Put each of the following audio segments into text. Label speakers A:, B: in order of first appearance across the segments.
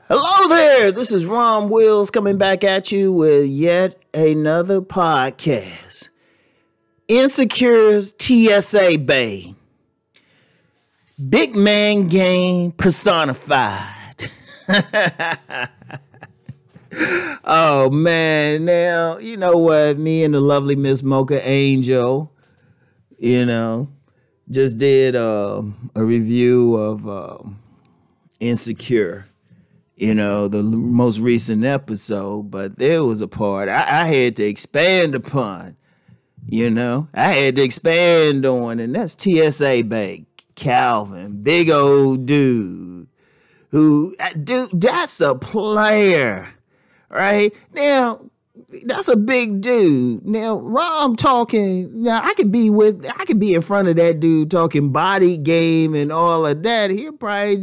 A: Hello there. This is Rom Wills coming back at you with yet another podcast. Insecure's TSA Bae. Big man game personified. Oh man, now you know what? Me and the lovely Miss Mocha Angel, just did a review of Insecure. The most recent episode, but there was a part I had to expand upon, I had to expand on, and that's TSA Bae, Calvin, big old dude, that's a player, right? Now, that's a big dude. Now, Rom talking, now I could be in front of that dude talking body game and all of that. He'd probably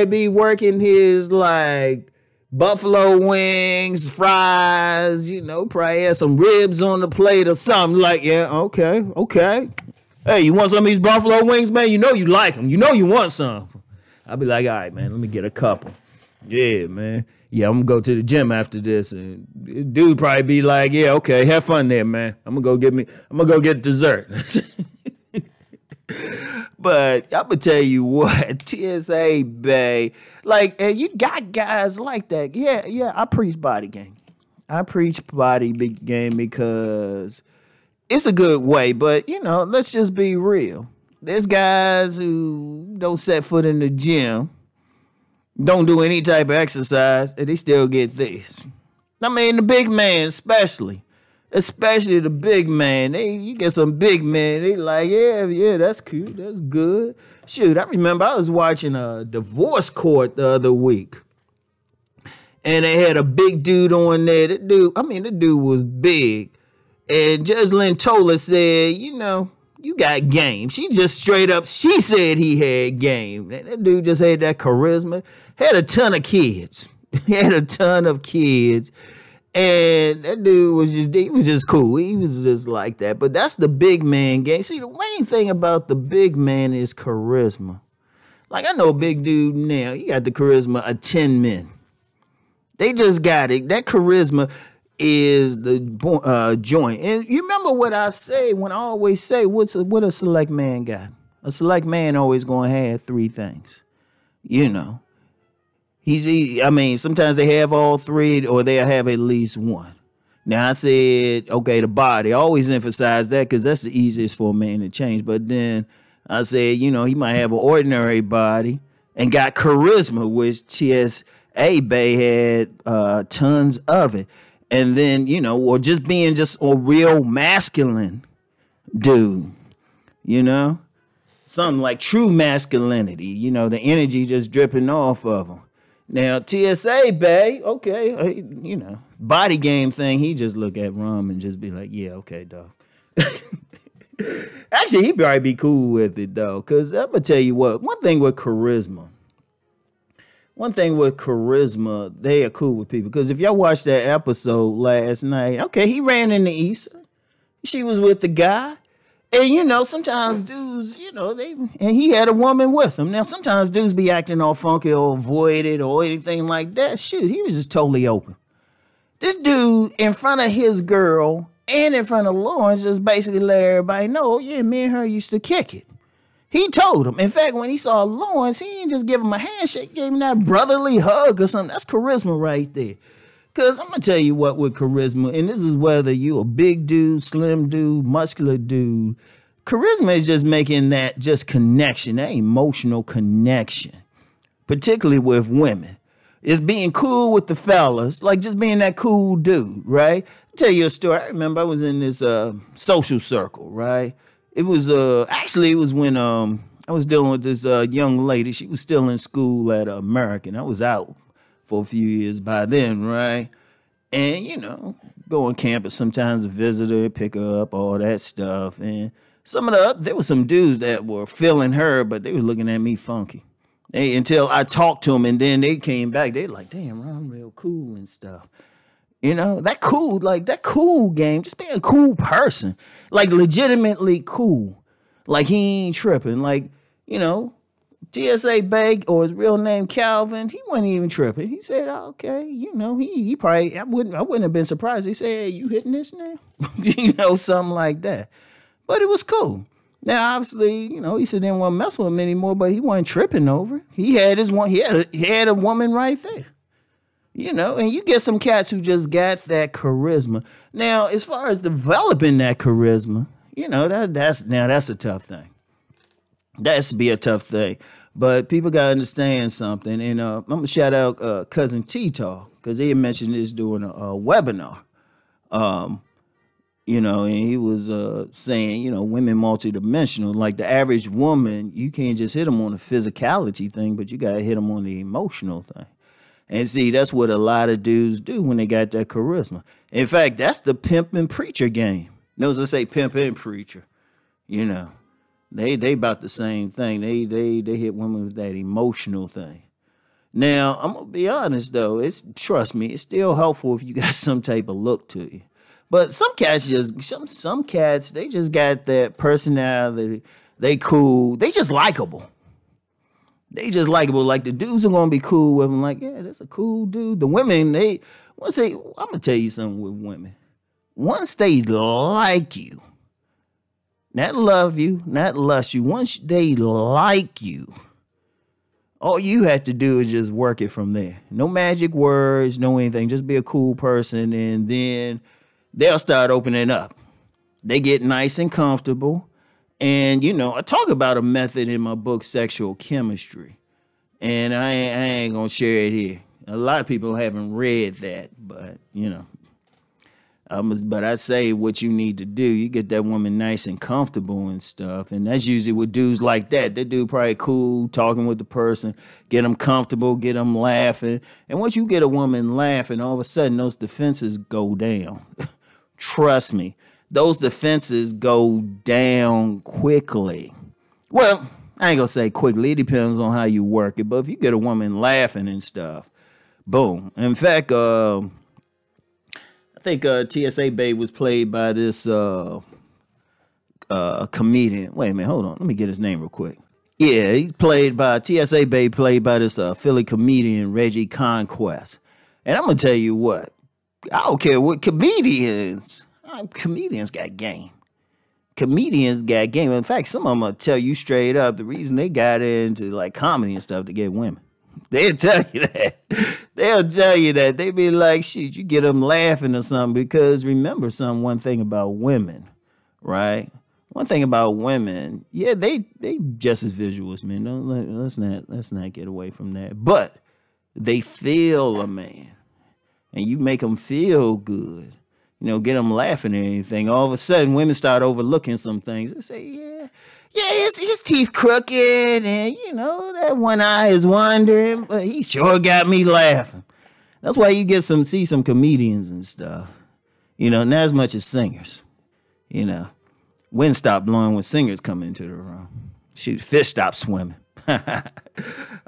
A: be working his like buffalo wings, fries, probably have some ribs on the plate or something like, yeah, okay. Hey, you want some of these buffalo wings, man? You know you like them. You know you want some. I'll be like, all right, man, let me get a couple. Yeah, man. Yeah, I'm gonna go to the gym after this, and dude probably be like, "Yeah, okay, have fun there, man. I'm gonna go get dessert." But I'm gonna tell you what, TSA Bae, and you got guys like that. Yeah, I preach body game. I preach body big game because it's a good way. But let's just be real. There's guys who don't set foot in the gym, don't do any type of exercise, and they still get this. I mean, the big man especially the big man. You get some big men, they like, yeah, that's cute, that's good. Shoot, I remember I was watching a divorce court the other week, and they had a big dude on there. The dude was big, and Judge Lentola said, you got game. She just straight up, she said he had game. That dude just had that charisma. Had a ton of kids. And that dude was just cool. He was just like that. But that's the big man game. See, the main thing about the big man is charisma. Like, I know a big dude now. He got the charisma of 10 men. They just got it. That charisma is the joint. And you remember what I say when I always say, what a select man got? A select man always going to have three things. Sometimes they have all three or they have at least one. Now I said, okay, the body. I always emphasize that because that's the easiest for a man to change. But then I said, he might have an ordinary body and got charisma, which TSA Bae had tons of it. And then, or just being just a real masculine dude, something like true masculinity, the energy just dripping off of him. Now, TSA Bae, okay, body game thing, he just look at Rom and just be like, yeah, okay, dog. Actually, he'd probably be cool with it, though, because I'm going to tell you what, one thing with charisma, they are cool with people. Because if y'all watched that episode last night, okay, he ran into Issa. She was with the guy. And, sometimes dudes, and he had a woman with him. Now, sometimes dudes be acting all funky or avoided or anything like that. Shoot, he was just totally open. This dude in front of his girl and in front of Lawrence just basically let everybody know, oh, yeah, me and her used to kick it. He told him. In fact, when he saw Lawrence, he didn't just give him a handshake, gave him that brotherly hug or something. That's charisma right there. Because I'm going to tell you what with charisma, and this is whether you a big dude, slim dude, muscular dude, charisma is just making that just connection, that emotional connection, particularly with women. It's being cool with the fellas, like just being that cool dude, right? I'll tell you a story. I remember I was in this social circle, right? It was when I was dealing with this young lady. She was still in school at American. I was out for a few years by then, right? And, go on campus sometimes to visit her, pick her up, all that stuff. And there were some dudes that were feeling her, but they were looking at me funky. Until I talked to them, and then they came back. They like, damn, I'm real cool and stuff. That cool game, just being a cool person, like legitimately cool. Like he ain't tripping. Like, TSA Bae, or his real name Calvin, he wasn't even tripping. He said, oh, okay, he probably, I wouldn't have been surprised. He said, hey, you hitting this now? Something like that. But it was cool. Now, obviously, he said didn't want to mess with him anymore, but he wasn't tripping over it. He had he had a woman right there. And you get some cats who just got that charisma. Now, as far as developing that charisma, that's a tough thing. That's be a tough thing. But people got to understand something. And I'm going to shout out Cousin Tito, because he had mentioned this during a webinar. And he was saying, women multidimensional. Like the average woman, you can't just hit them on the physicality thing, but you got to hit them on the emotional thing. And see, that's what a lot of dudes do when they got that charisma. In fact, that's the pimp and preacher game. Notice I say pimp and preacher. They about the same thing. They hit women with that emotional thing. Now, I'm gonna be honest though, trust me, it's still helpful if you got some type of look to you. But some cats some cats, they just got that personality. They cool. They just likable. Like the dudes are gonna be cool with them. Like, yeah, that's a cool dude. The women, I'm gonna tell you something with women. Once they like you, not love you, not lust you. Once they like you, all you have to do is just work it from there. No magic words, no anything. Just be a cool person, and then they'll start opening up. They get nice and comfortable. And, I talk about a method in my book, Sexual Chemistry. And I ain't going to share it here. A lot of people haven't read that, but, but I say what you need to do. You get that woman nice and comfortable and stuff. And that's usually with dudes like that. That dude probably cool, talking with the person, get them comfortable, get them laughing. And once you get a woman laughing, all of a sudden those defenses go down. Trust me. Those defenses go down quickly. Well, I ain't gonna say quickly. It depends on how you work it. But if you get a woman laughing and stuff, boom. In fact, I think TSA Bae was played by this comedian. Wait a minute, hold on. Let me get his name real quick. Yeah, he's played by TSA Bae, played by this Philly comedian, Reggie Conquest. And I'm gonna tell you what. I don't care what comedians got game. Comedians got game. In fact, some of them will tell you straight up the reason they got into like comedy and stuff to get women. They'll tell you that. They'll tell you that. They be like, shit, you get them laughing or something. Because remember one thing about women, right? One thing about women, yeah, they just as visual as men. Let's not get away from that. But they feel a man, and you make them feel good. Get them laughing or anything. All of a sudden, women start overlooking some things. They say, yeah, his teeth crooked, and, that one eye is wandering, but he sure got me laughing. That's why you see some comedians and stuff. Not as much as singers. Wind stop blowing when singers come into the room. Shoot, fish stop swimming. I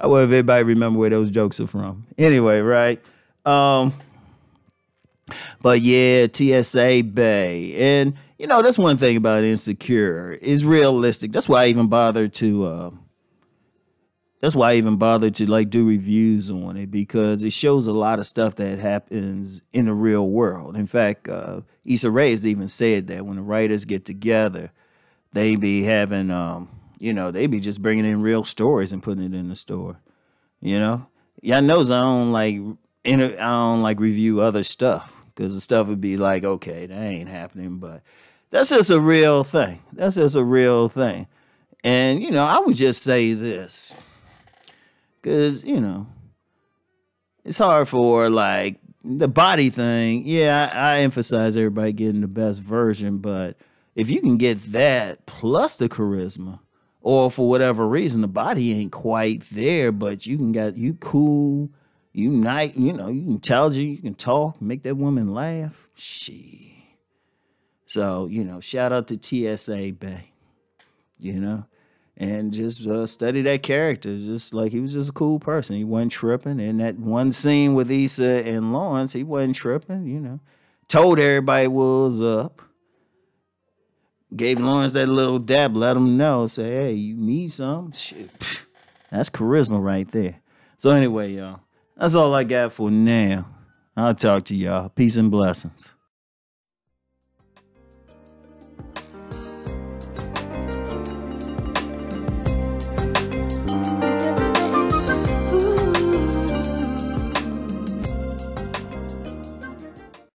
A: wonder if everybody remember where those jokes are from. Anyway, right? But yeah, TSA Bae. And, that's one thing about Insecure. It's realistic. That's why I even bothered to like do reviews on it, because it shows a lot of stuff that happens in the real world. In fact, Issa Rae has even said that when the writers get together, they be having, they be just bringing in real stories and putting it in the store. Y'all knows I don't like review other stuff. Because the stuff would be like, okay, that ain't happening. But that's just a real thing. And, I would just say this. Because, it's hard for, like, the body thing. Yeah, I emphasize everybody getting the best version. But if you can get that plus the charisma, or for whatever reason, the body ain't quite there, but you cool. You intelligent, you can talk, make that woman laugh. Shit. So, shout out to TSA Bae, and just study that character. Just like he was just a cool person. He wasn't tripping. And that one scene with Issa and Lawrence, he wasn't tripping, Told everybody what was up. Gave Lawrence that little dab, let him know. Say, hey, you need some? Shit. That's charisma right there. So anyway, y'all, that's all I got for now. I'll talk to y'all. Peace and blessings.